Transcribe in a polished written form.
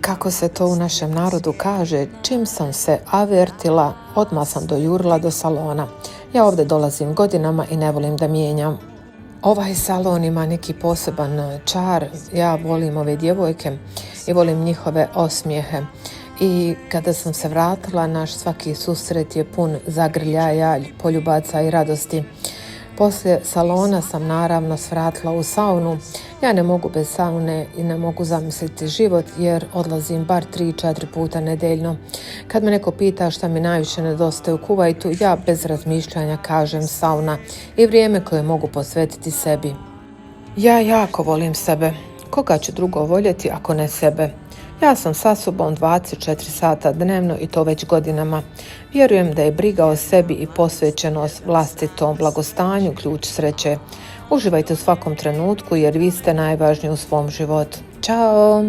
Kako se to u našem narodu kaže, čim sam se avertila, odmah sam dojurila do salona. Ja ovdje dolazim godinama i ne volim da mijenjam. Ovaj salon ima neki poseban čar. Ja volim ove djevojke i volim njihove osmijehe. I kada sam se vratila, naš svaki susret je pun zagrljaja, poljubaca i radosti. Poslije salona sam naravno svratila u saunu. Ja ne mogu bez saune i ne mogu zamisliti život jer odlazim bar 3-4 puta nedeljno. Kad me neko pita šta mi najviše nedostaje u Kuvajtu, ja bez razmišljanja kažem sauna i vrijeme koje mogu posvetiti sebi. Ja jako volim sebe. Koga ću drugo voljeti ako ne sebe? Ja sam sa sobom 24 sata dnevno i to već godinama. Vjerujem da je briga o sebi i posvećenost vlastitom blagostanju ključ sreće. Uživajte u svakom trenutku jer vi ste najvažniji u svom životu. Ćao!